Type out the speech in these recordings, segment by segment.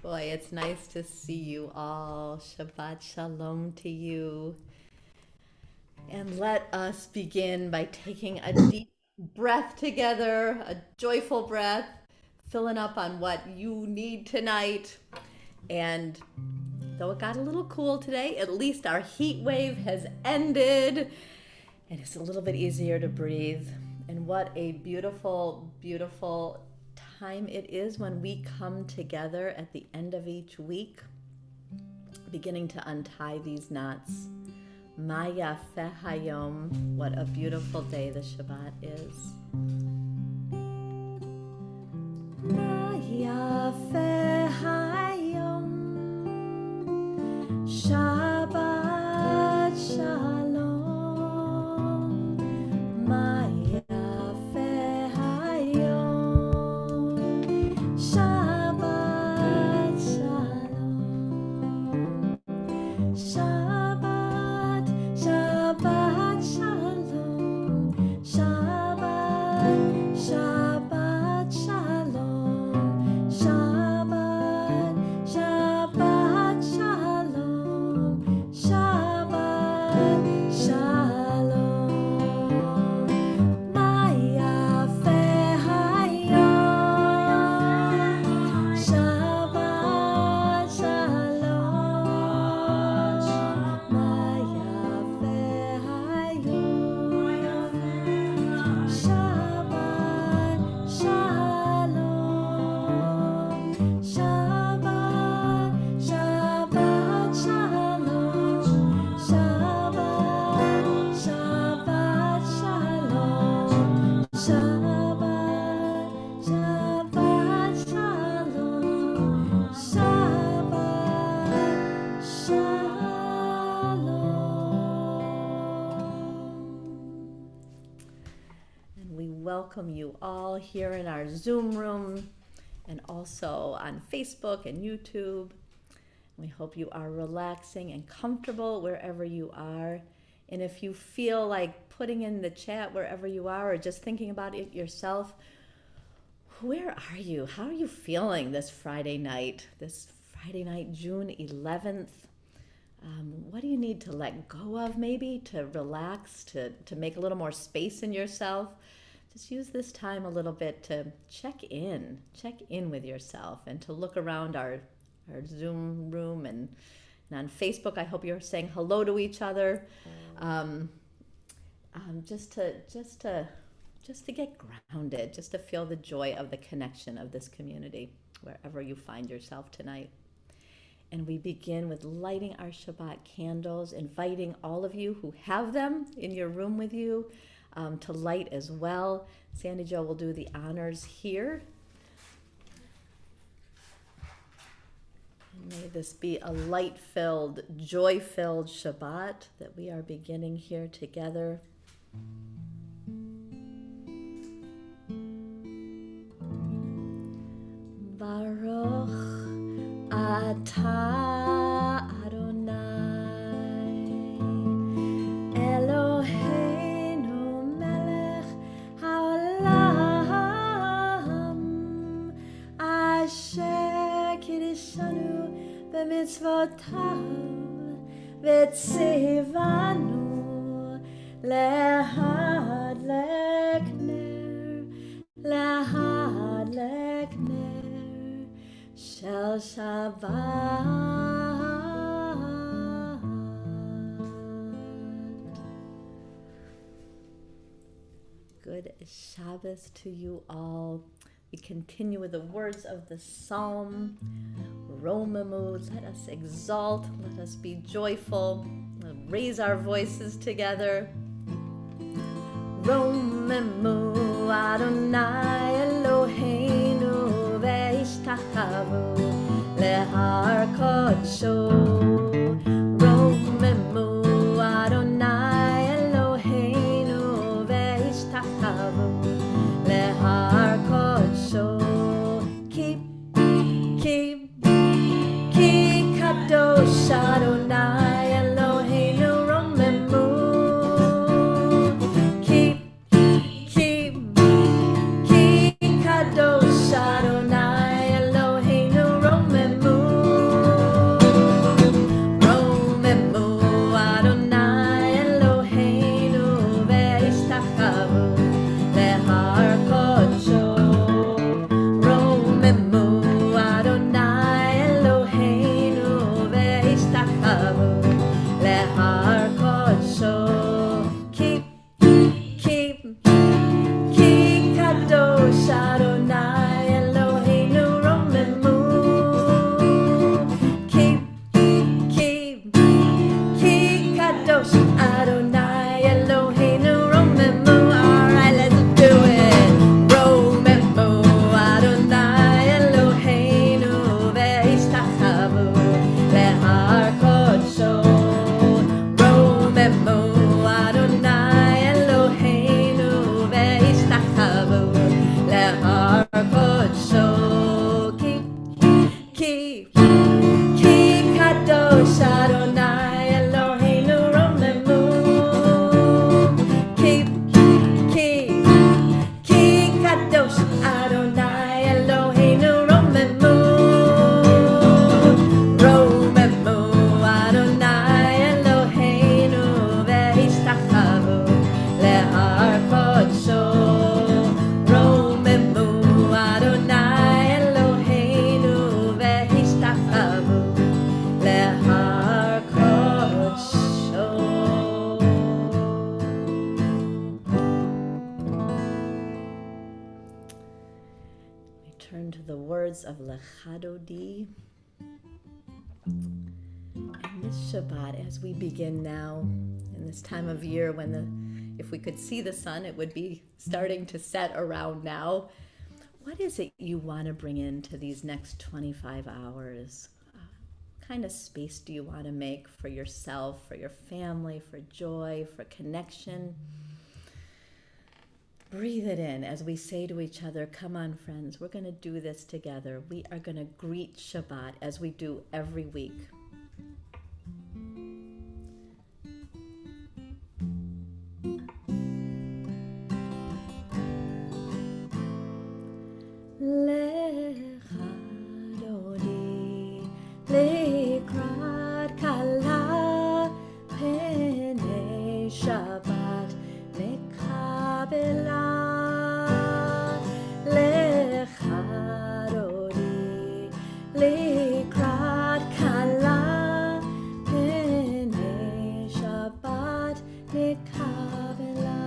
Boy, it's nice to see you all. Shabbat shalom to you. And let us begin by taking a deep breath together, a joyful breath, filling up on what you need tonight. And though it got a little cool today, at least our heat wave has ended and it's a little bit easier to breathe. And what a beautiful, beautiful time it is when we come together at the end of each week, beginning to untie these knots. Maya Fehayom, what a beautiful day the Shabbat is. Maya Fehayom, Shabbat Shalom, Maya Fehayom, Shabbat Shalom, Shabbat, Shabbat Shalom, Shabbat, Shabbat Shalom, Shabbat, Shabbat Shalom, Shabbat Shalom, Maya Fehayom, Shabbat Shalom, Maya Fehayom, Shabbat Shalom, Shabbat, Shabbat Shalom, Shabbat, Shabbat Shalom, Shabbat, Shabbat Shalom, Shabbat Shalom. And we welcome you all here in our Zoom room and also on Facebook and YouTube. We hope you are relaxing and comfortable wherever you are. And if you feel like putting in the chat wherever you are or just thinking about it yourself, where are you? How are you feeling this Friday night, June 11th? What do you need to let go of, maybe to relax, to make a little more space in yourself? Just use this time a little bit to check in with yourself and to look around our Zoom room and on Facebook. I hope you're saying hello to each other, just to get grounded, just to feel the joy of the connection of this community wherever you find yourself tonight. And we begin with lighting our Shabbat candles, inviting all of you who have them in your room with you to light as well. Sandy Jo will do the honors here. And may this be a light-filled, joy-filled Shabbat that we are beginning here together. Baruch Atah Adonai Eloheinu melech haolam asher kiddushanu b'mitzvotav v'tzivanu lehadlek ner shel Shabbat. Good Shabbos to you all. We continue with the words of the Psalm. Romemu, let us exalt, let us be joyful, raise our voices together. Romemu Adonai Eloheinu ve'ishtachavu lehar kodsho. Romemu Adonai Eloheinu ve'ishtachavu lehar kodsho. Ki kadosh Adonai Eloheinu romemu. Ki kadosh Adonai Eloheinu romemu. turn to the words of Lechadodi. And this Shabbat, as we begin now, in this time of year when if we could see the sun, it would be starting to set around now. What is it you want to bring into these next 25 hours? What kind of space do you want to make for yourself, for your family, for joy, for connection? Breathe it in as we say to each other, come on, friends, we're going to do this together. We are going to greet Shabbat as we do every week. Lechadodi, lekrat kala, pene Shabbat, mekabela. Lechadodi, lekrat kala, pene Shabbat, mekabela.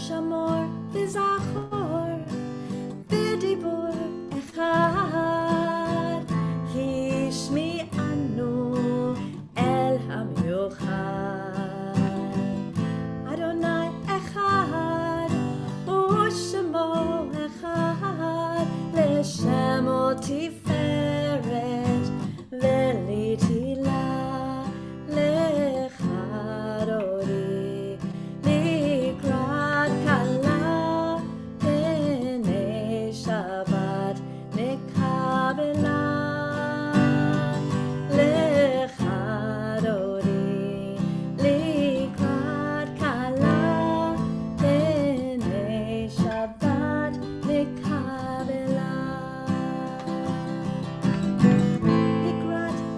Shamor v'zachor v'dibur echad hishmi'anu el hamiuchad Adonai echad u'shemo echad l'shemo tiferet v'litila lechadodi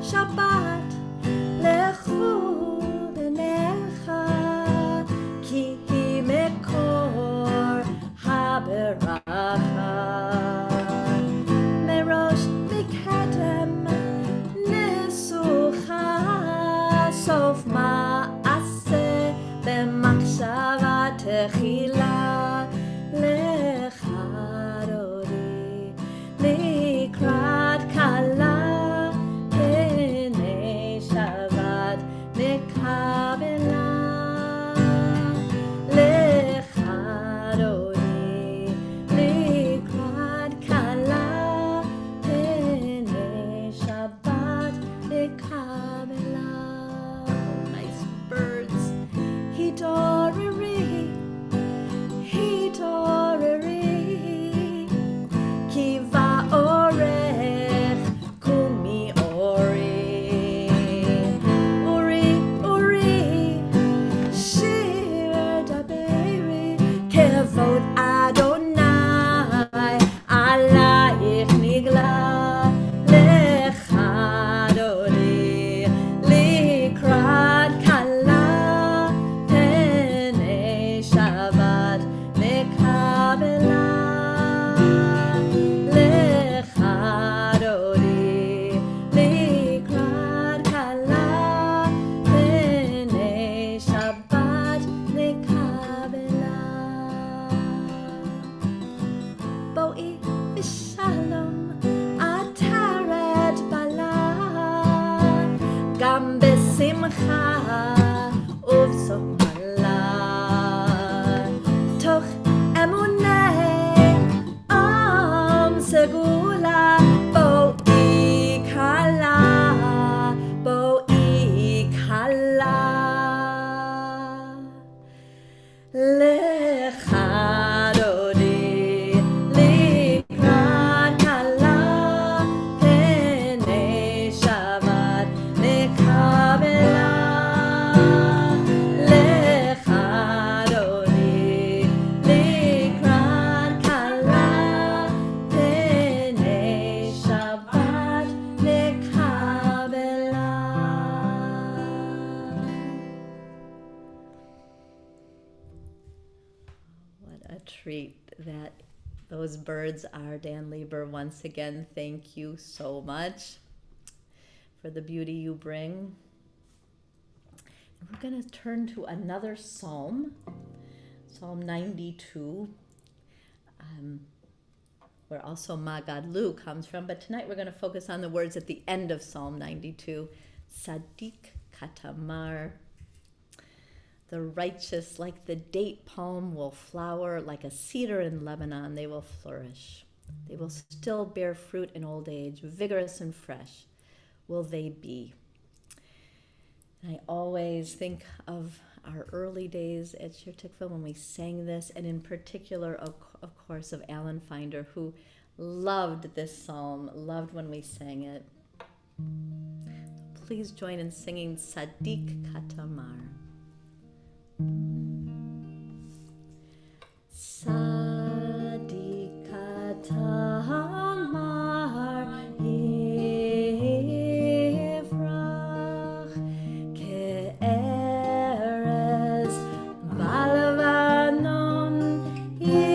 Shabbat lechu v'necha ki hi mekor haberacha merosh mikedem nesucha sof ma'aseh b'machshava techila lechadodi likrat kala Treat that those birds are. Dan Lieber, once again, thank you so much for the beauty you bring. We're going to turn to another psalm, Psalm 92. where also Magadlu comes from. But tonight we're going to focus on the words at the end of Psalm 92. Sadik katamar. The righteous, like the date palm, will flower, like a cedar in Lebanon, they will flourish. They will still bear fruit in old age, vigorous and fresh will they be. And I always think of our early days at Shir Tikvah when we sang this, and in particular, of course, of Alan Finder, who loved this psalm, loved when we sang it. Please join in singing Sadik Katamar. Sadik Katamar Yivrach Ke'erez Balavanon Yizkeh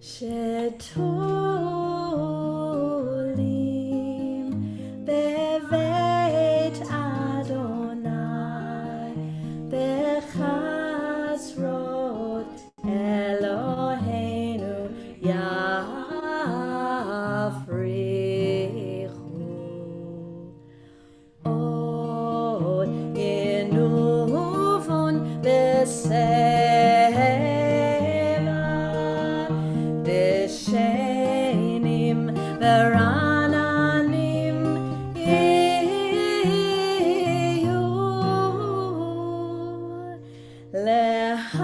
Shetulim Bevet Adonai Bechasrot Eloheinu Yafrichu Od Yenuvon Beseva Deshenim Verananim Iyu Lehagid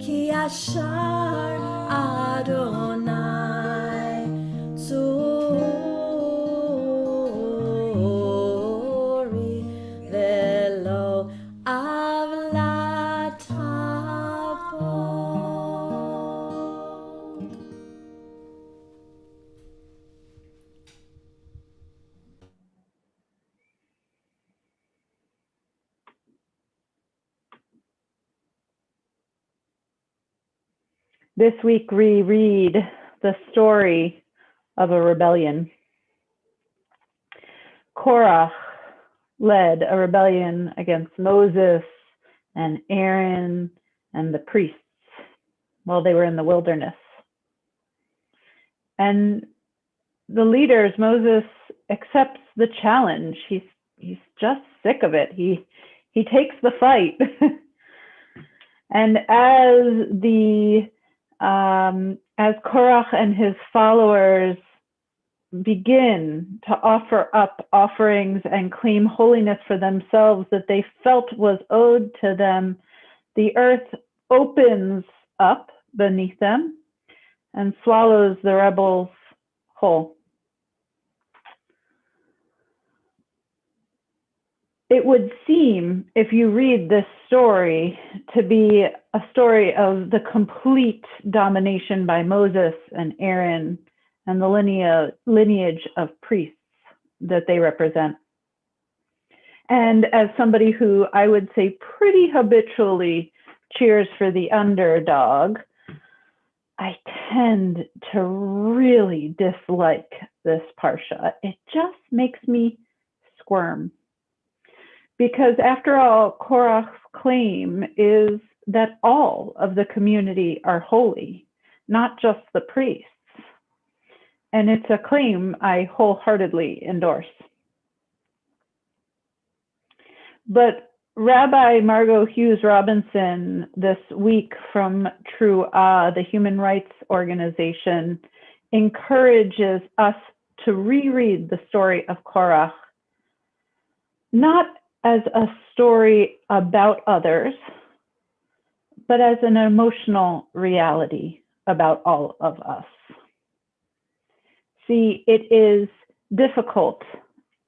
Ki Ashar Adonai Tzuri Velo Avlatabo. This week we read the story of a rebellion. Korach led a rebellion against Moses and Aaron and the priests while they were in the wilderness. And the leaders, Moses accepts the challenge. He's just sick of it. He takes the fight. And as Korach and his followers begin to offer up offerings and claim holiness for themselves that they felt was owed to them, the earth opens up beneath them and swallows the rebels whole. It would seem, if you read this story, to be a story of the complete domination by Moses and Aaron and the lineage of priests that they represent. And as somebody who I would say pretty habitually cheers for the underdog, I tend to really dislike this parsha. It just makes me squirm. Because after all, Korach's claim is that all of the community are holy, not just the priests. And it's a claim I wholeheartedly endorse. But Rabbi Margot Hughes Robinson this week from Truah, the human rights organization, encourages us to reread the story of Korach, not as a story about others, but as an emotional reality about all of us. See, it is difficult,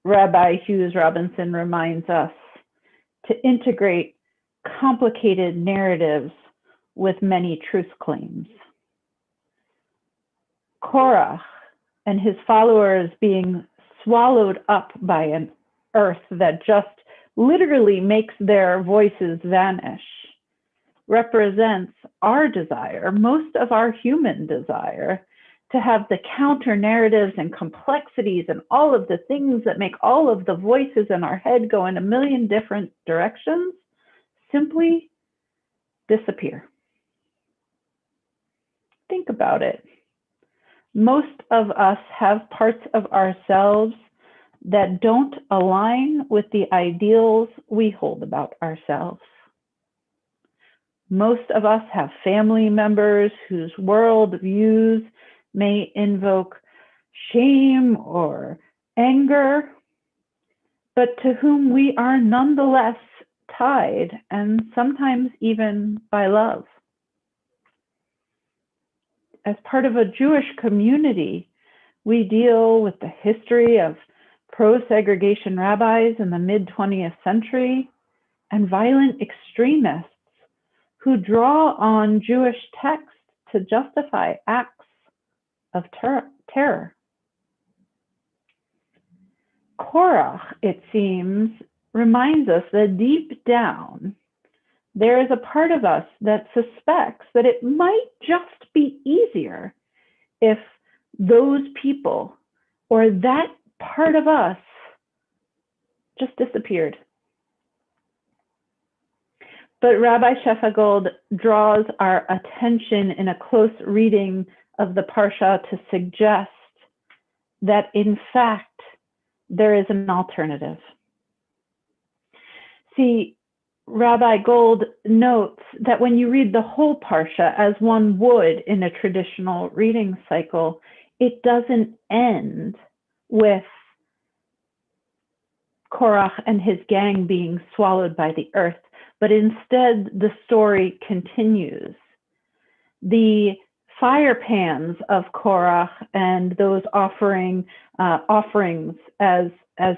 Rabbi Hughes Robinson reminds us, to integrate complicated narratives with many truth claims. Korach and his followers being swallowed up by an earth that just literally makes their voices vanish represents our desire, most of our human desire, to have the counter narratives and complexities and all of the things that make all of the voices in our head go in a million different directions simply disappear. Think about it. Most of us have parts of ourselves that don't align with the ideals we hold about ourselves. Most of us have family members whose world views may invoke shame or anger, but to whom we are nonetheless tied, and sometimes even by love. As part of a Jewish community, we deal with the history of pro-segregation rabbis in the mid-20th century and violent extremists who draw on Jewish texts to justify acts of terror. Korach, it seems, reminds us that deep down, there is a part of us that suspects that it might just be easier if those people or that part of us just disappeared. But Rabbi Sheffigold draws our attention in a close reading of the Parsha to suggest that, in fact, there is an alternative. See, Rabbi Gold notes that when you read the whole Parsha, as one would in a traditional reading cycle, it doesn't end with Korach and his gang being swallowed by the earth, but instead the story continues. The fire pans of Korach and those offerings as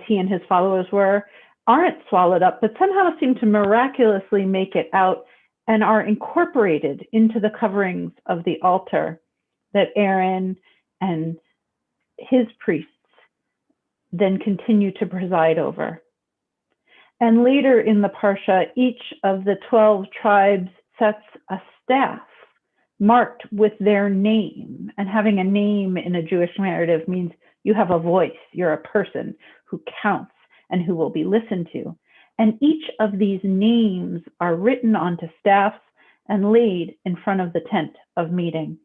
he and his followers were, aren't swallowed up, but somehow seem to miraculously make it out and are incorporated into the coverings of the altar that Aaron and his priests then continue to preside over. And later in the Parsha, each of the 12 tribes sets a staff marked with their name. And having a name in a Jewish narrative means you have a voice, you're a person who counts and who will be listened to. And each of these names are written onto staffs and laid in front of the tent of meeting.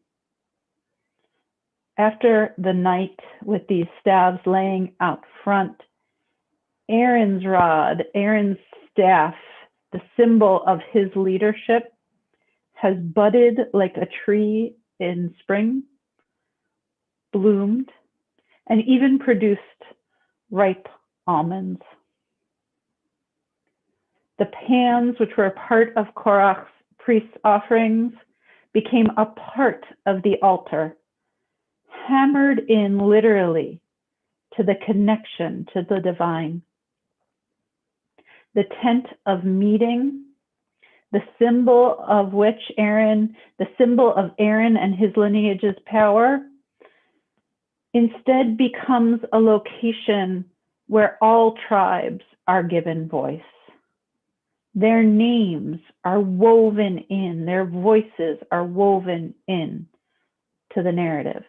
After the night with these staffs laying out front, Aaron's rod, Aaron's staff, the symbol of his leadership, has budded like a tree in spring, bloomed, and even produced ripe almonds. The pans, which were a part of Korach's priest's offerings, became a part of the altar, hammered in literally to the connection to the divine. The tent of meeting, the symbol of Aaron and his lineage's power, instead becomes a location where all tribes are given voice. Their names are woven in, their voices are woven in to the narrative.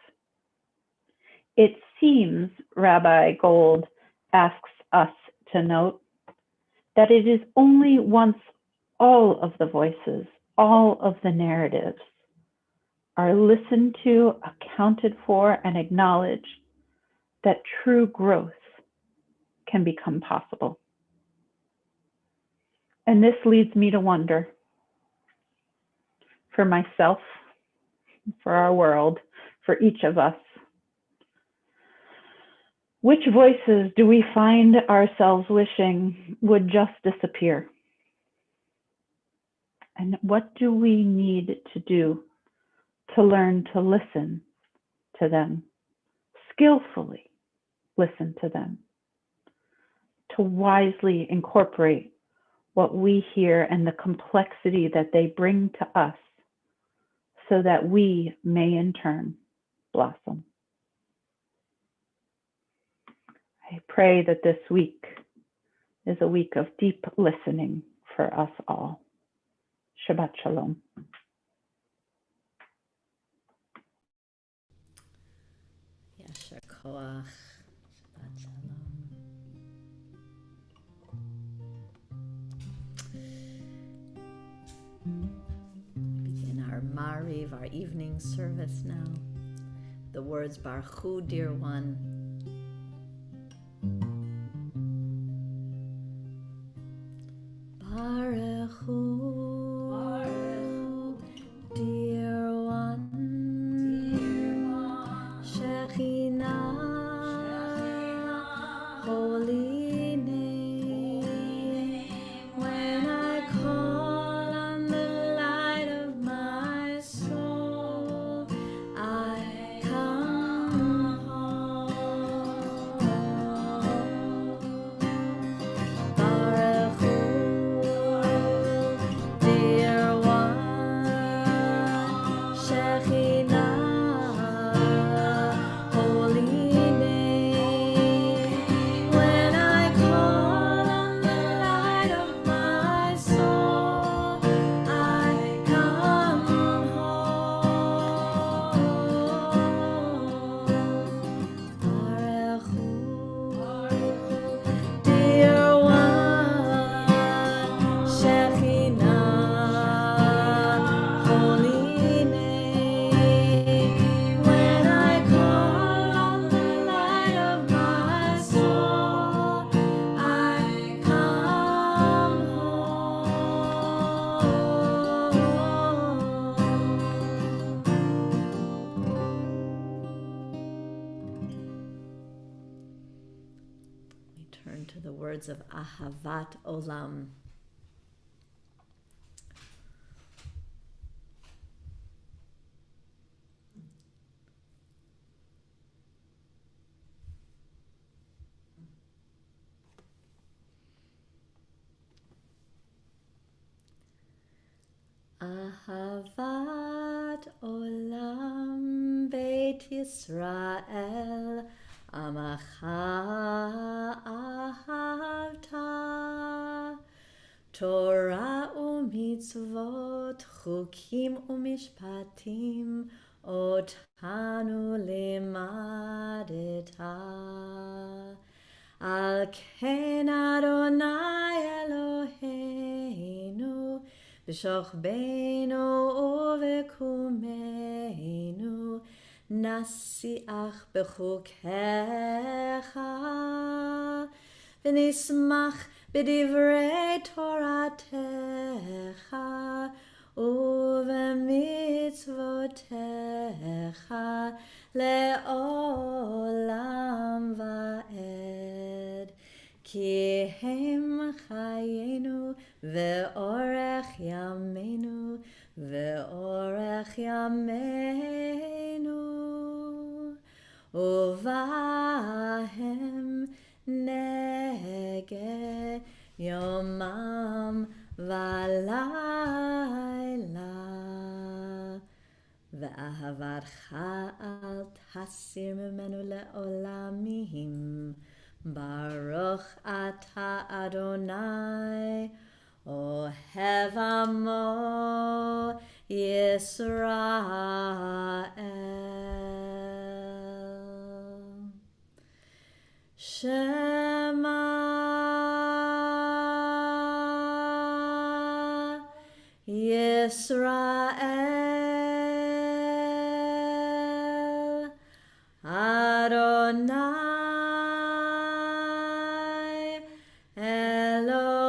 It seems, Rabbi Gold asks us to note, that it is only once all of the voices, all of the narratives are listened to, accounted for, and acknowledged that true growth can become possible. And this leads me to wonder, for myself, for our world, for each of us, which voices do we find ourselves wishing would just disappear? And what do we need to do to learn to listen to them, skillfully listen to them, to wisely incorporate what we hear and the complexity that they bring to us so that we may in turn blossom? I pray that this week is a week of deep listening for us all. Shabbat Shalom. koach. Shabbat shalom. We begin our Mariv, our evening service now. The words Baruch Hu, dear one. Baruch Hu, dear one, Shekhinah, holy name. When I call on the light of my soul, I come home. Baruch Hu, dear one, Shekhinah, holy name. When I call on the light of my soul, I come home. Baruch Hu, dear one, Shekhinah, holy name. When I call on the light of my soul, I come home. We turn to the words of Ahavat Olam. Ahavat Olam Beit Yisrael, Amacha Ahavta, Torah u'mitzvot, chukim u'mishpatim, otanu limadeta. Al ken Adonai Eloheinu, b'shochbeinu u'v'kumeinu, nasiach b'chukecha, v'nismach b'divrei Toratecha, u'v'mitzvotecha, le'olam va'ed. Ki hem chayenu ve'orech yameinu, ve'orech yameinu, uvahem nege yomam v'layla. Ve'ahavatcha al tasir mimenu le'olamim. Baruch ata Adonai, ohev amo Yisrael. Shema Yisrael, Adonai Eloheinu,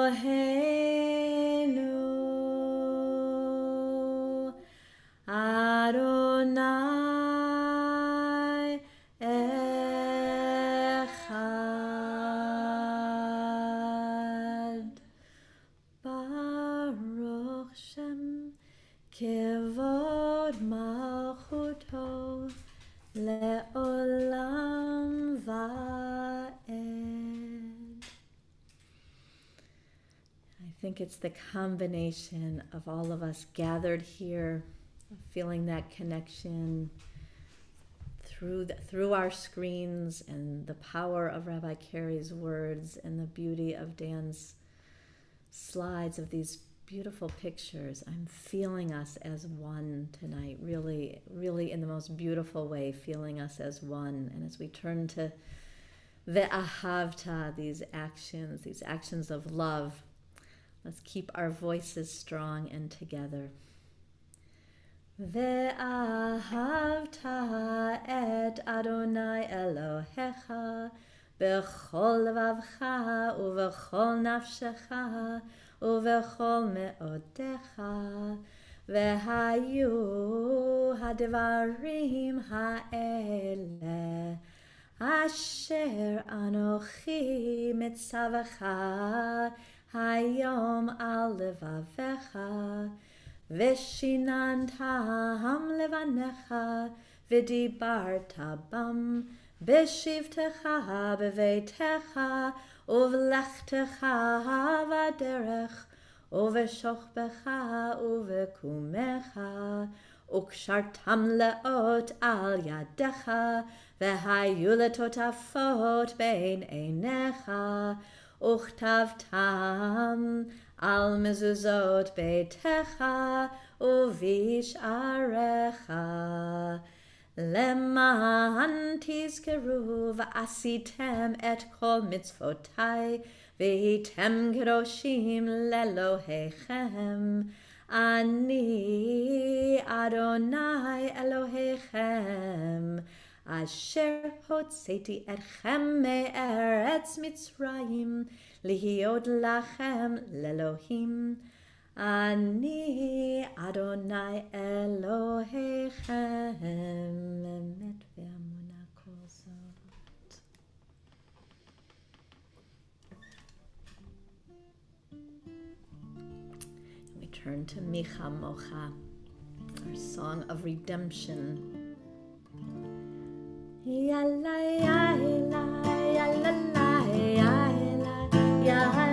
Adonai Echad. Baruch Shem Kevod Malchuto Le'olam Va'ed. I think it's the combination of all of us gathered here, feeling that connection through our screens, and the power of Rabbi Cari's words and the beauty of Dan's slides of these beautiful pictures. I'm feeling us as one tonight, really, really in the most beautiful way, feeling us as one. And as we turn to ve'ahavta, these actions of love, let's keep our voices strong and together. Ve'ahavta et Adonai Elohecha b'chol levavcha u'v'chol nafshecha u'v'chol me'odecha ve'hayu ha'devarim ha'eleh asher anochi mitzavacha hayom al levavecha Veshinantam levanecha v'dibarta bam b'shivtecha b'veitecha uv'lechtecha v'derech uv'shochbecha uv'kumecha ukshartam leot al yadecha v'hayu letotafot bein einecha uchtavtam al mezuzot beitecha uvish'arecha leman tizkeru v'asitem et kol mitzvotai v'hitem kedoshim lelohechem ani Adonai Elohechem asher hotzeti etchem me'eretz Mitzrayim Lihiot lachem lelohim ani Adonai Elohechem emet ve'amuna kol zot. We turn to Micha Mocha, our song of redemption. Yalla yalla yalla yalla yalla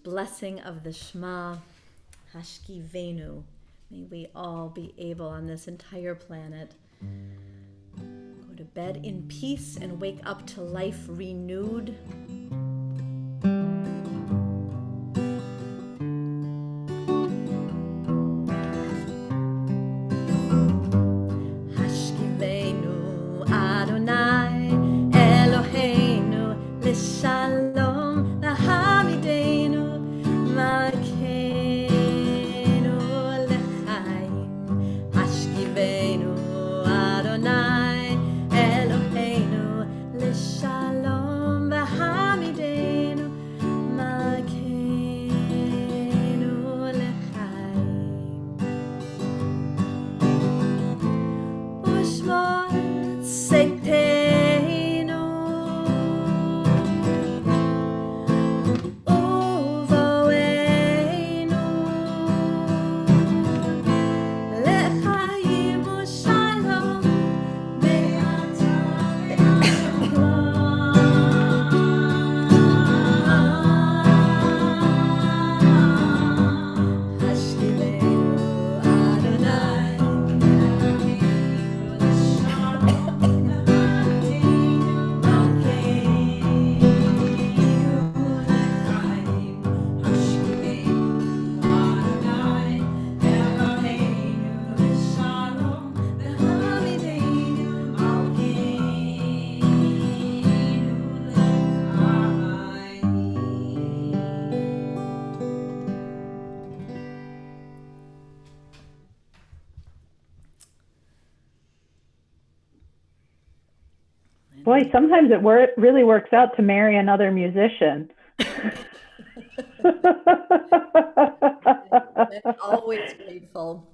Blessing of the Shema, Hashkivenu. May we all be able on this entire planet go to bed in peace and wake up to life renewed. Hashkivenu Adonai Eloheinu Lishalom Lahamidenu Malkeinu Lechaim Hashkivenu Adonai Eloheinu Lishalom Lahamidenu And Boy, sometimes it really works out to marry another musician. I'm always grateful.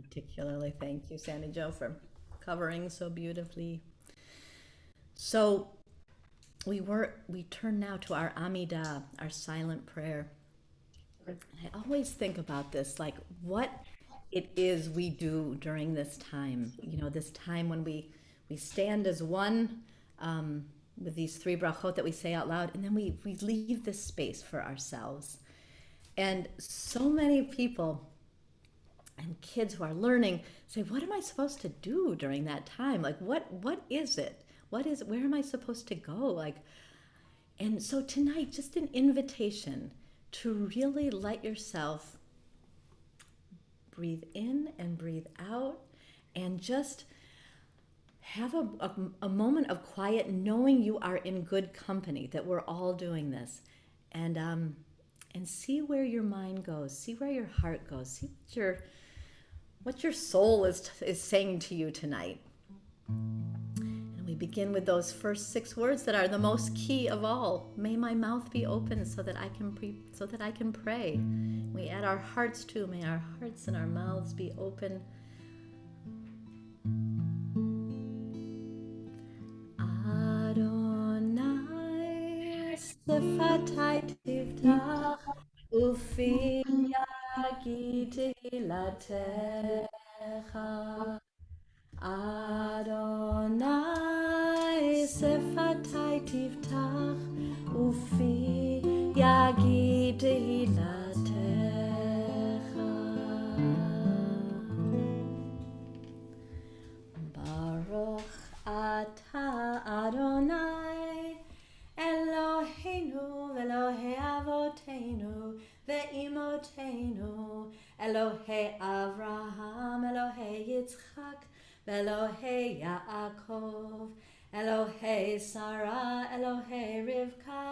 Particularly, thank you, Sandy Joe, for covering so beautifully. So we turn now to our Amidah, our silent prayer. And I always think about this, like what it is we do during this time. You know, this time when we stand as one with these three brachot that we say out loud, and then we leave this space for ourselves. And so many people and kids who are learning say, what am I supposed to do during that time? Like what is it? Where am I supposed to go? Like, and so tonight, just an invitation to really let yourself breathe in and breathe out and just have a moment of quiet, knowing you are in good company, that we're all doing this. And see where your mind goes, see where your heart goes, see what your soul is saying to you tonight. And we begin with those first 6 words that are the most key of all. May my mouth be open so that I can pray. We add our hearts too. May our hearts and our mouths be open. Adonai sefatai tiftach ufi yagid hilatecha. Adonai sefatai tiftach ufi yagid hilatecha. Baruch atah Adonai Eloheinu v'Elohei Avotenu ve'imotenu Elohei Avraham Elohei Yitzchak ve'Elohei Yaakov Elohei Sarah Elohei Rivka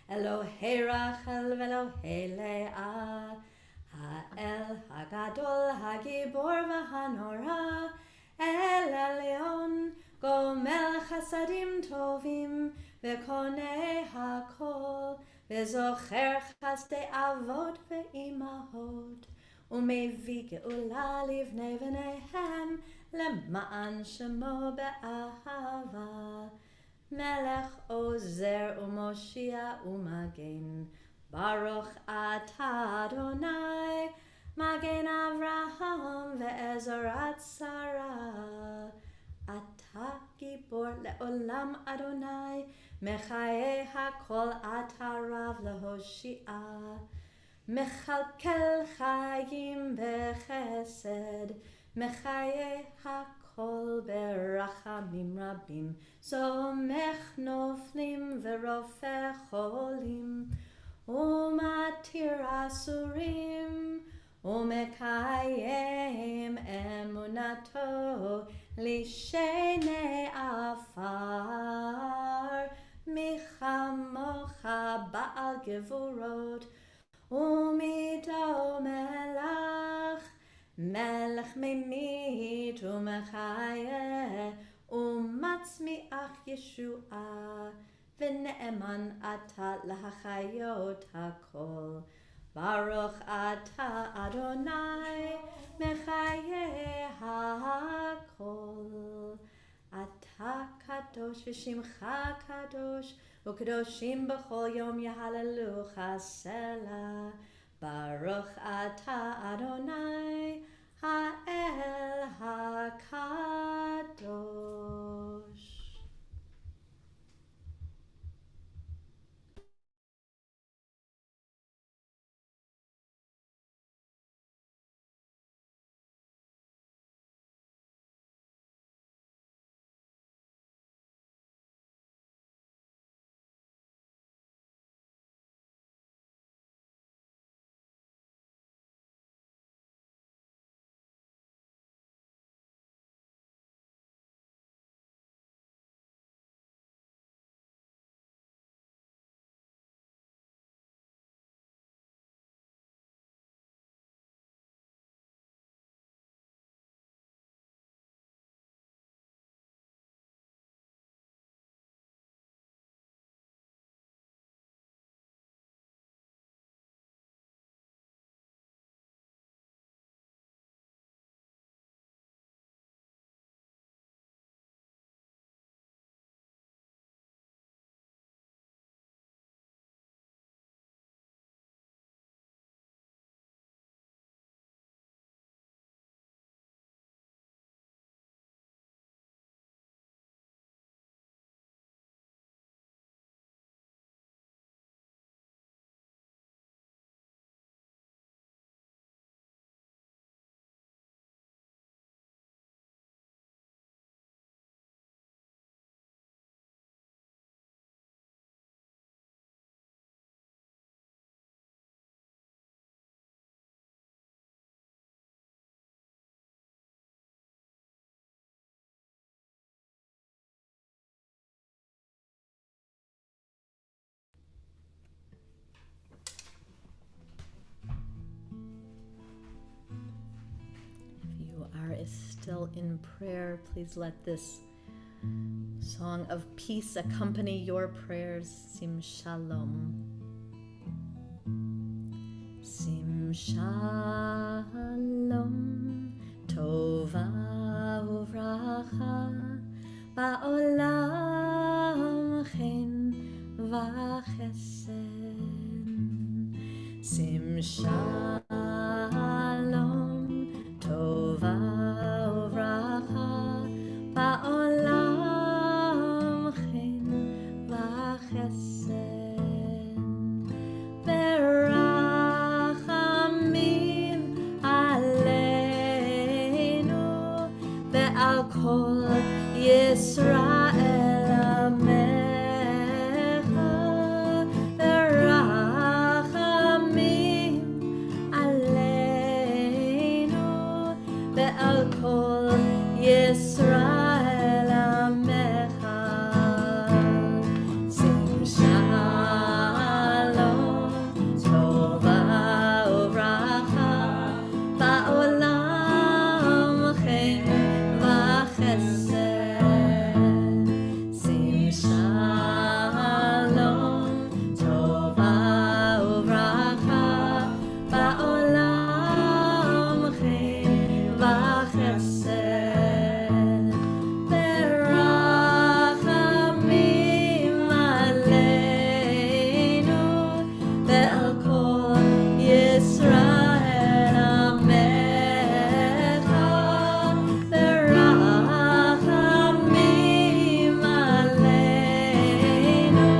Elohei Rachel ve'Elohei Leah Ha'el Hagadol Hagibor v'Hanora El Elyon Gomel Chasadim Tovim Ve'konei Hakol Ve'zocher Chasdei Avot Ve'imahot Umevi Geula Livnei V'neihem Lema'an Shemo Be'ahava Melech Ozer Umoshia Umagen Baruch Atah Adonai Magen Avraham ve'ezorat Sarah Atah Gibor le'olam Adonai Mechaye hakol Atah Rav lehoshia Mechalkel chayim bechesed Mechaye hakol berachamim rabim Somech noflim ve'rofeh cholim Umatir asurim Umekayem emunato Lishene afar Michamocha ba'al gevurot Umido melach Melech memit umechayeh Umatzmiach Yeshua V'ne'eman ata lahachayot hakol Baruch atah Adonai mechaye hakol Atah kadosh v'shimcha kadosh U'kadoshim b'chol yom yahalelucha selah Baruch atah Adonai ha'el hakadosh. still in prayer, please let this song of peace accompany your prayers. Sim Shalom. Sim Shalom, Tova Uvracha, Ba'olam Chen V'Chesed. Sim Shalom, Tova Uvracha, Ba'olam Chen V'Chesed. Berachamim aleinu ve'al kol Yisrael amecha. Berachamim aleinu ve'al kol Yisrael amecha. Sim Shalom, Tova Uvracha, Ba'olam Chen V'Chesed. Sim Shalom, Tova Uvracha, Ba'olam Chen V'Chesed. Berachamim aleinu ve'al kol Yisrael amecha. Berachamim aleinu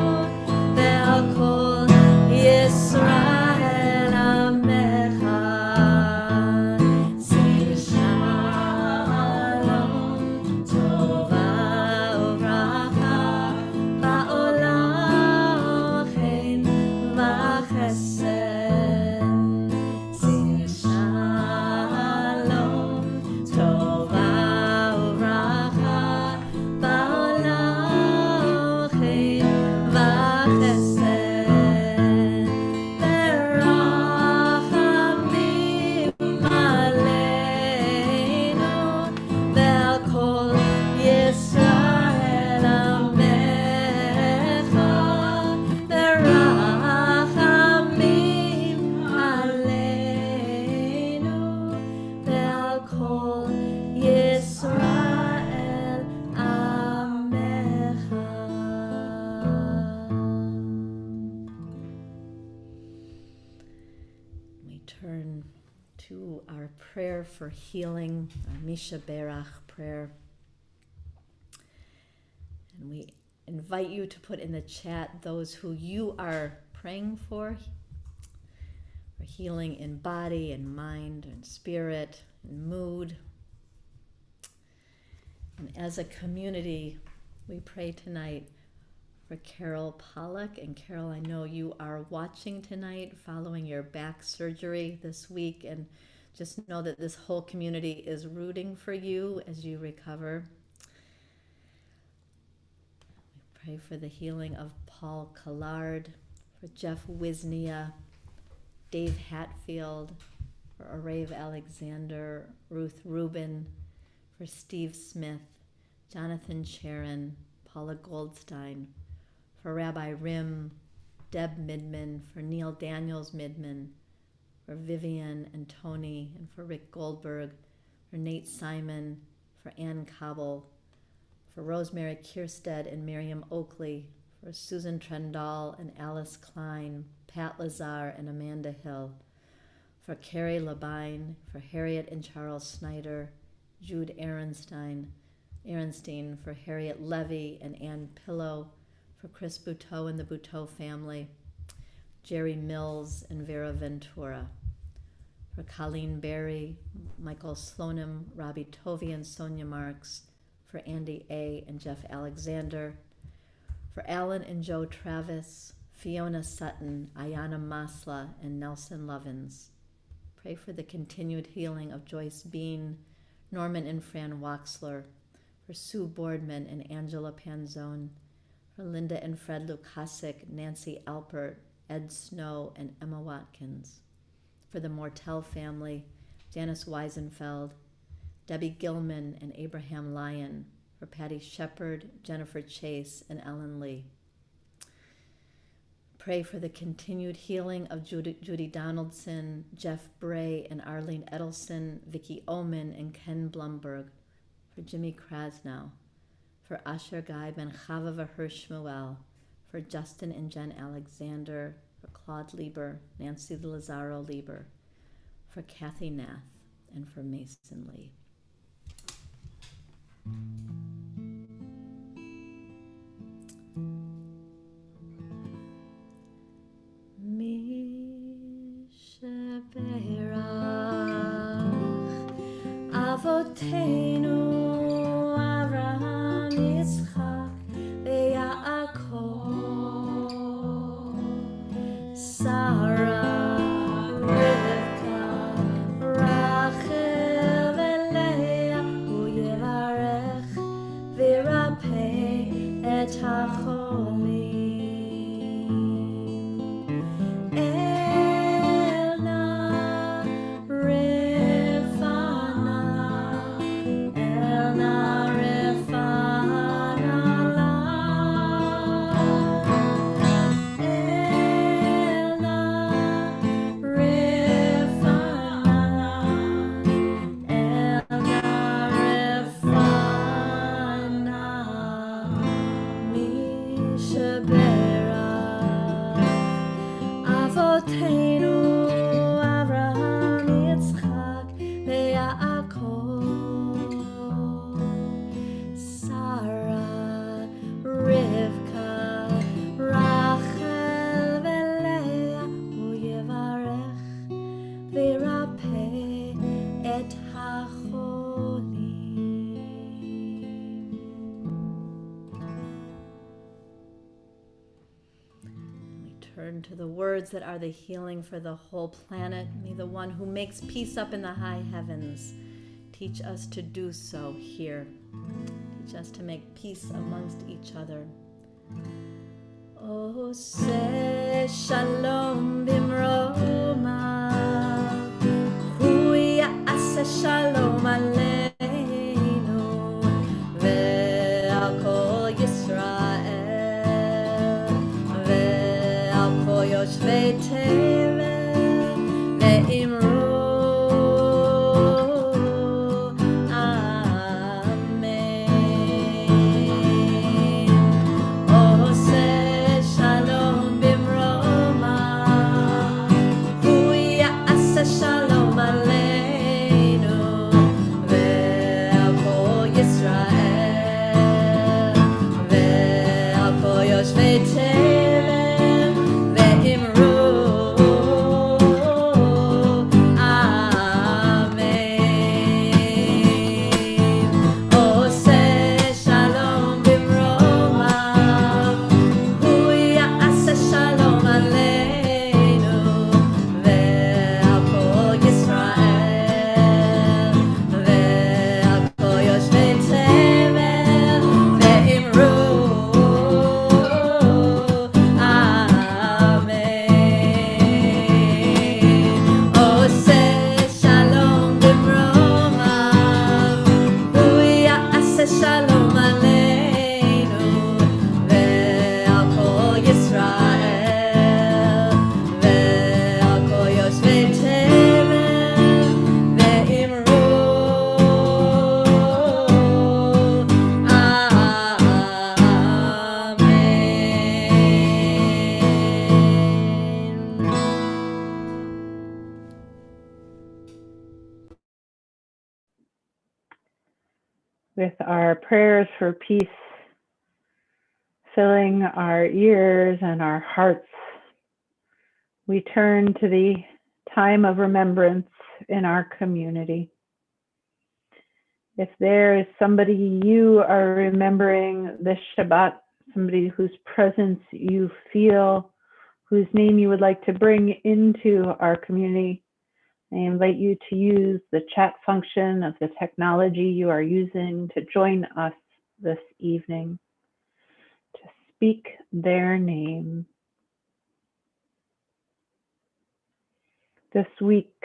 ve'al kol Yisrael amecha. Sim Shalom, Tova Uvracha, Ba'olam Chen V'Chesed. Sim Shalom, Tova Uvracha, Ba'olam Chen V'Chesed. Berachamim aleinu ve'al kol Yisrael amecha. Berachamim aleinu ve'al kol Yisrael amecha. We turn to our prayer for healing, our Misha Berach prayer. And we invite you to put in the chat those who you are praying for healing in body and mind and spirit and mood. And as a community, we pray tonight for Carol Pollock. And Carol, I know you are watching tonight following your back surgery this week, and just know that this whole community is rooting for you as you recover. We pray for the healing of Paul Collard, for Jeff Wisnia, Dave Hatfield, for Arave Alexander, Ruth Rubin, for Steve Smith, Jonathan Sharon, Paula Goldstein, for Rabbi Rim, Deb Midman, for Neil Daniels Midman, for Vivian and Tony, and for Rick Goldberg, for Nate Simon, for Ann Cobble, for Rosemary Kierstead and Miriam Oakley, for Susan Trendall and Alice Klein, Pat Lazar and Amanda Hill, for Carrie Labine, for Harriet and Charles Snyder, Jude Ehrenstein, for Harriet Levy and Ann Pillow, for Chris Buteau and the Buteau family, Jerry Mills and Vera Ventura, for Colleen Berry, Michael Slonim, Robbie Tovey and Sonia Marks, for Andy A. and Jeff Alexander, for Alan and Joe Travis, Fiona Sutton, Ayana Masla, and Nelson Lovins. Pray for the continued healing of Joyce Bean, Norman and Fran Waxler, for Sue Boardman and Angela Panzone, for Linda and Fred Lukasik, Nancy Alpert, Ed Snow, and Emma Watkins, for the Mortel family, Janice Weisenfeld, Debbie Gilman and Abraham Lyon, for Patty Shepard, Jennifer Chase, and Ellen Lee. Pray for the continued healing of Judy Donaldson, Jeff Bray, and Arlene Edelson, Vicki Oman, and Ken Blumberg, for Jimmy Krasnow, for Asher Guy Ben Chava Vahir Shmuel, for Justin and Jen Alexander, for Claude Lieber, Nancy Lazaro Lieber, for Kathy Nath, and for Mason Lee. Avotenu Avraham Yitzchak veYaakov, Sarah, Rivka, Rachel veLeah, Hu Yevarech v'Yirapeh et hacholim. Turn to the words that are the healing for the whole planet. May the one who makes peace up in the high heavens teach us to do so here. Teach us to make peace amongst each other. Oseh shalom bimroma, hu ya'aseh shalom aleinu ve'al kol Yisrael ve'al kol yoshvei tevel ve'imru With our prayers for peace filling our ears and our hearts, we turn to the time of remembrance in our community. If there is somebody you are remembering this Shabbat, somebody whose presence you feel, whose name you would like to bring into our community, I invite you to use the chat function of the technology you are using to join us this evening, to speak their name. This week,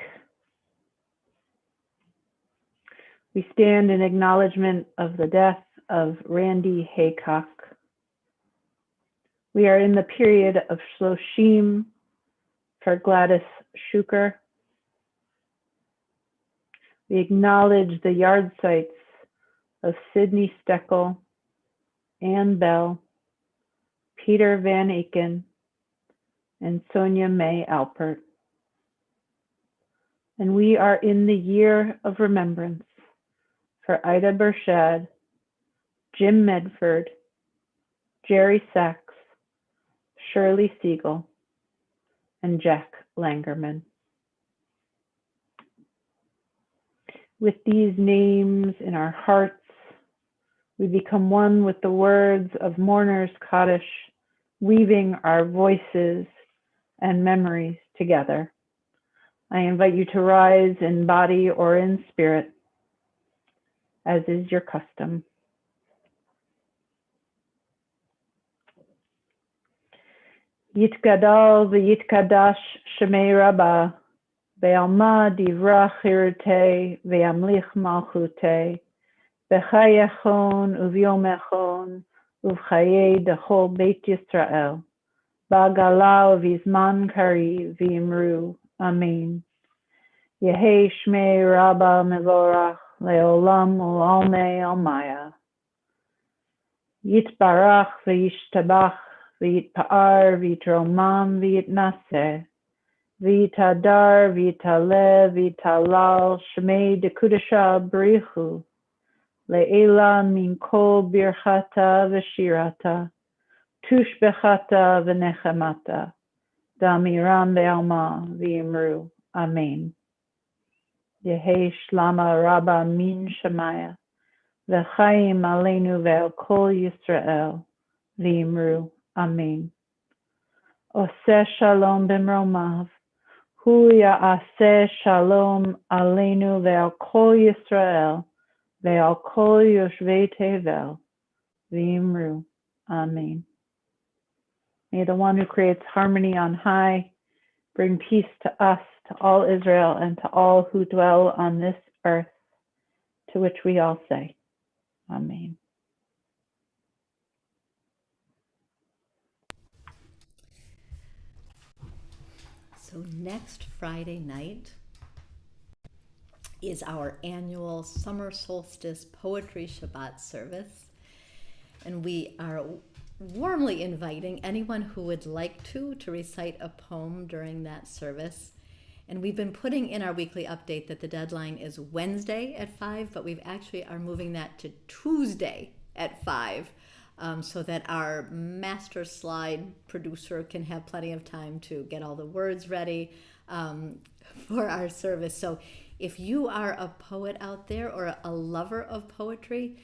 We stand in acknowledgement of the death of Randy Haycock. We are in the period of Shloshim for Gladys Shuker. We acknowledge the yard sites of Sidney Steckel, Ann Bell, Peter Van Aken, and Sonia May Alpert. And we are in the year of remembrance for Ida Bershad, Jim Medford, Jerry Sachs, Shirley Siegel, and Jack Langerman. With these names in our hearts, we become one with the words of Mourner's Kaddish, weaving our voices and memories together. I invite you to rise in body or in spirit, as is your custom. Yitgadal v'yitkadash shemei Rabbah, ve'alma divra chirutei, ve'amlich malchutei, b'chai echon u'vyom echon, u'v'chayei dechol Beit Yisrael, ba'gala u'vizman kari v'imru. Amen. Yehei shmei Rabbah mevorach, le'olam u'almei almaya. Yitbarach v'yishtabach, v'yitpa'ar v'yitromam v'yitnaseh, v'yitadar v'yitaleh v'yitalal shmei dekudasha b'richu, le'ela min kol birchata v'shirata, tushbechata v'nechemata, damiram be'alma v'yimru. Amen. Yehei shlama Rabbah min Shemaya, v'chaim aleinu ve'al kol Yisrael, v'yimru. Amen. Oseh shalom b'mromav, hu ya'aseh shalom aleinu ve'al kol Yisrael, ve'al kol yoshvei tevel, v'yimru. Amen. May the one who creates harmony on high bring peace to us, to all Israel, and to all who dwell on this earth, to which we all say, Amen. So next Friday night is our annual summer solstice poetry Shabbat service. And we are warmly inviting anyone who would like to recite a poem during that service. And we've been putting in our weekly update that the deadline is Wednesday at 5, but we've actually are moving that to Tuesday at 5, so that our master slide producer can have plenty of time to get all the words ready for our service. So if you are a poet out there or a lover of poetry,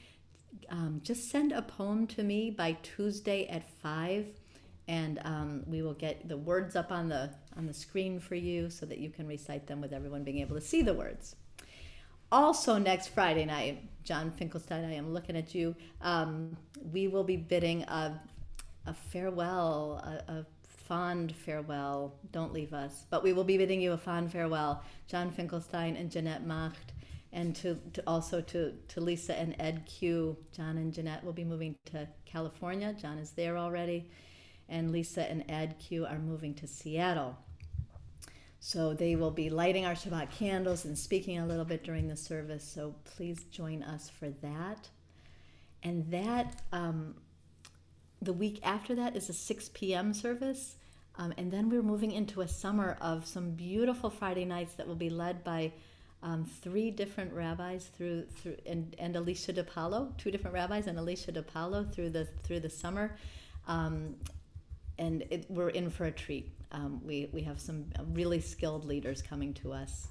just send a poem to me by Tuesday at 5, and we will get the words up on the screen for you so that you can recite them with everyone being able to see the words. Also next Friday night, John Finkelstein, I am looking at you. We will be bidding a farewell, a fond farewell. Don't leave us, but we will be bidding you a fond farewell, John Finkelstein and Jeanette Macht. And to Lisa and Ed Q. John and Jeanette will be moving to California. John is there already. And Lisa and Ed Q are moving to Seattle. So they will be lighting our Shabbat candles and speaking a little bit during the service. So please join us for that. And that, the week after that is a 6 p.m. service. And then we're moving into a summer of some beautiful Friday nights that will be led by 3 different rabbis and Alicia DePaulo, 2 different rabbis and Alicia DePaulo through the summer, and we're in for a treat. We have some really skilled leaders coming to us.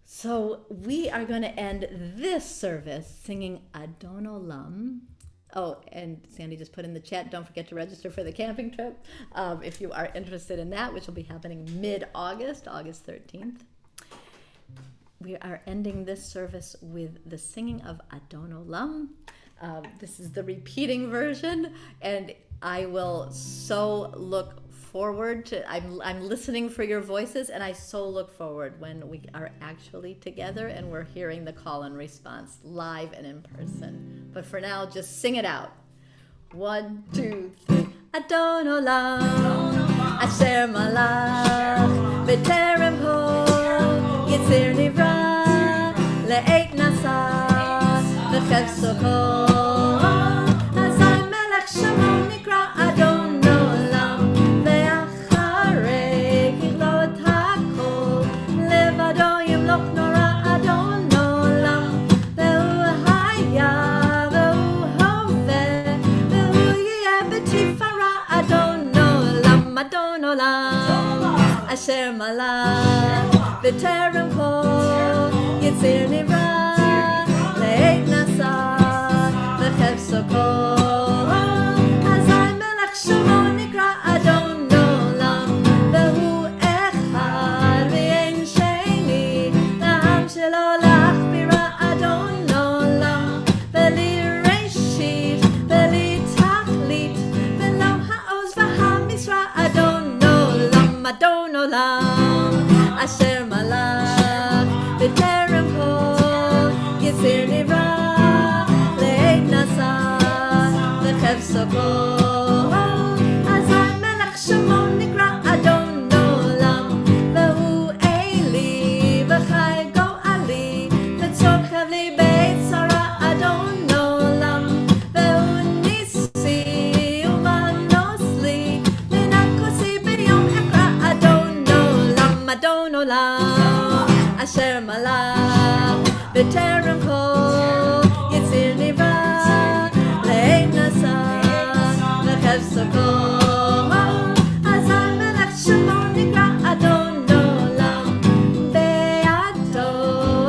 So we are going to end this service singing Adon Olam. Oh, and Sandy just put in the chat, don't forget to register for the camping trip if you are interested in that, which will be happening mid-August, August 13th. We are ending this service with the singing of Adon Olam. This is the repeating version, and I will so look forward to, I'm listening for your voices, and I so look forward when we are actually together and we're hearing the call and response live and in person. But for now, just sing it out. 1, 2, 3. Adon Olam, Asher Malach, B'terem Ho, Yitzir Nivra, Le'et Nasa, V'chevso Ho, Azay Melech Shemo Nikra Adon Olam, Ve'acharei Kichlot HaKol, Levado Yimloch Nora Adon Olam, Ve'hu Haya, Ve'hu Hoveh, Ve'hu Yeh B'tifara Adon Olam, Adon Olam, Asher Malach, B'terem Ho, Yitzir Nivra, Le'et Nasa, V'chevso Ko, Azay Melech Shemo Nikra Adon Olam, Ve'hu Echad V'yein Sheni, La'am Shelo L'achbira Adon Olam, Ve'li Reshit, Ve'li Tachlit, Ve'lo Ha'oz V'ha'misra Adon Olam, Adon Olam, Asher Malach, B'terem Ho, Yitzir Nivra, Le'et Nasa, V'chevso Ko, Azay Melech Shemo Nikra Adon Olam, Ve'hu Eli, V'chai Go'ali, V'tzor Chavli Beit Sarah Adon Olam, Ve'hu Nisi, U'manos li, V'nakosi B'yom Ekra Adon Olam, Adon Olam, Asher Malach, B'terem Ho, Yitzir Nivra, Le'et Nasa, V'chevso Ko, Azay Melech Shemo Nikra Adon Olam, Be'ato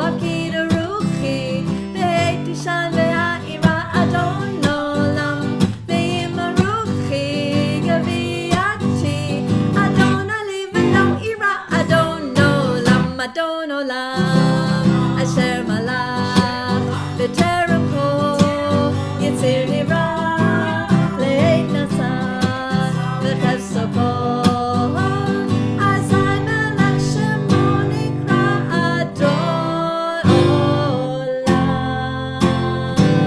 Akida Ruchi, Be'et Tishan Ve'a'ira Adon Olam, Ve'im Ruchi Gaviati, Adon Ali Ve'lo Ira Adon Olam, Adon Olam,